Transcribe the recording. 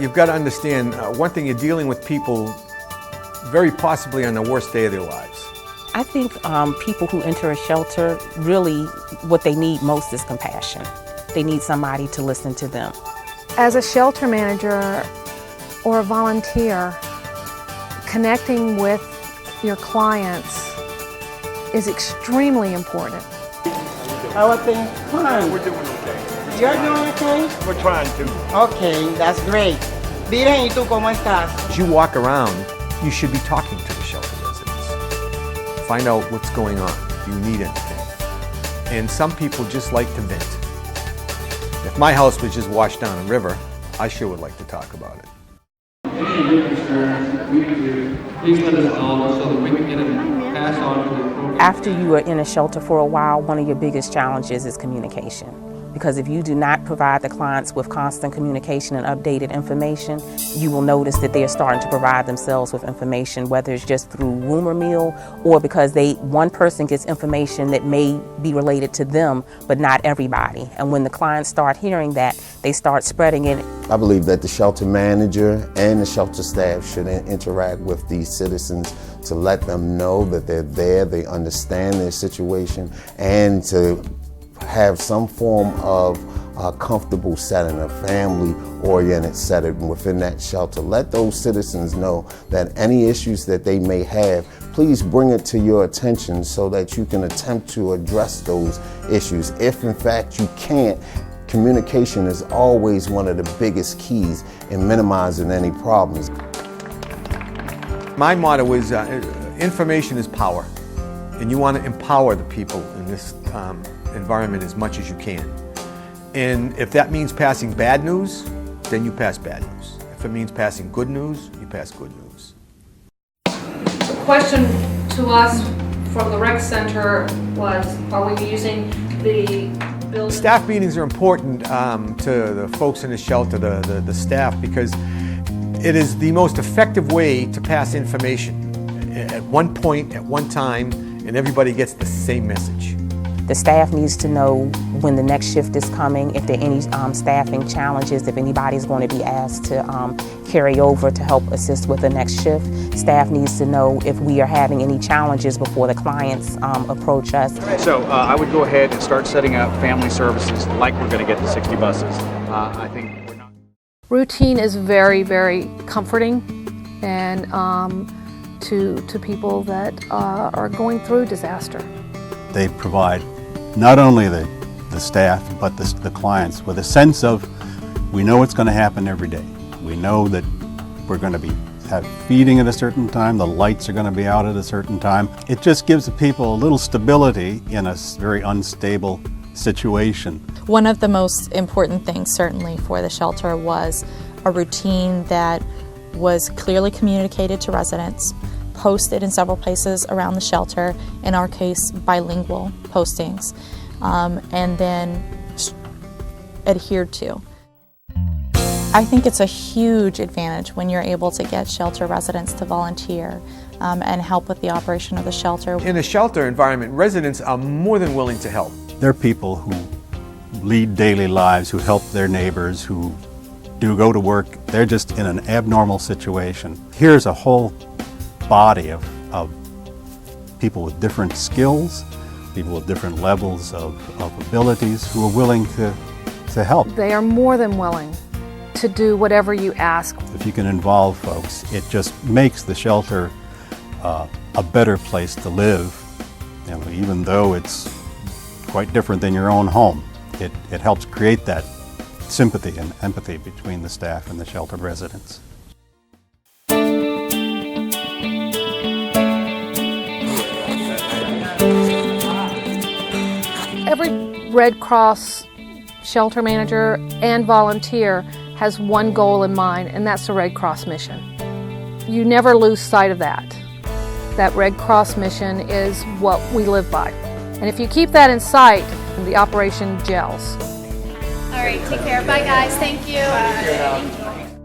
You've got to understand, one thing, you're dealing with people very possibly on the worst day of their lives. I think people who enter a shelter, really what they need most is compassion. They need somebody to listen to them. As a shelter manager or a volunteer, connecting with your clients is extremely important. How are things? Fine. We're doing okay. You're doing okay? We're trying to. Okay, that's great. Virgen, ¿y tú cómo estás? As you walk around, you should be talking to the shelter residents. Find out what's going on. Do you need anything? And some people just like to vent. If my house was just washed down a river, I sure would like to talk about it. Any of your concerns, we do, please let us know so that we can get it passed on to the program. After you are in a shelter for a while, one of your biggest challenges is communication. Because if you do not provide the clients with constant communication and updated information, you will notice that they are starting to provide themselves with information, whether it's just through rumor mill or because one person gets information that may be related to them, but not everybody. And when the clients start hearing that, they start spreading it. I believe that the shelter manager and the shelter staff should interact with these citizens to let them know that they're there, they understand their situation, and to have some form of a comfortable setting, a family-oriented setting within that shelter. Let those citizens know that any issues that they may have, please bring it to your attention so that you can attempt to address those issues. If in fact you can't, communication is always one of the biggest keys in minimizing any problems. My motto is information is power, and you want to empower the people in this environment as much as you can. And if that means passing bad news, then you pass bad news. If it means passing good news, you pass good news. The question to us from the rec center was, are we using the building? Staff meetings are important to the folks in the shelter, the staff, because it is the most effective way to pass information at one point, at one time, and everybody gets the same message. The staff needs to know when the next shift is coming, if there are any staffing challenges, if anybody's going to be asked to carry over to help assist with the next shift. Staff needs to know if we are having any challenges before the clients approach us. So I would go ahead and start setting up family services like we're going to get the 60 buses. I think we're not. Routine is very, very comforting and to people that are going through disaster. They provide not only the staff but the clients with a sense of, we know what's going to happen every day. We know that we're going to have feeding at a certain time, the lights are going to be out at a certain time. It just gives the people a little stability in a very unstable situation. One of the most important things certainly for the shelter was a routine that was clearly communicated to residents, posted in several places around the shelter, in our case bilingual postings, and then adhered to. I think it's a huge advantage when you're able to get shelter residents to volunteer and help with the operation of the shelter. In a shelter environment, residents are more than willing to help. There are people who lead daily lives, who help their neighbors, who do go to work. They're just in an abnormal situation. Here's a whole body of people with different skills, people with different levels of abilities who are willing to help. They are more than willing to do whatever you ask. If you can involve folks, it just makes the shelter a better place to live. You know, even though it's quite different than your own home, it helps create that sympathy and empathy between the staff and the shelter residents. Every Red Cross shelter manager and volunteer has one goal in mind, and that's the Red Cross mission. You never lose sight of that. That Red Cross mission is what we live by. And if you keep that in sight, the operation gels. All right, take care. Bye guys, thank you.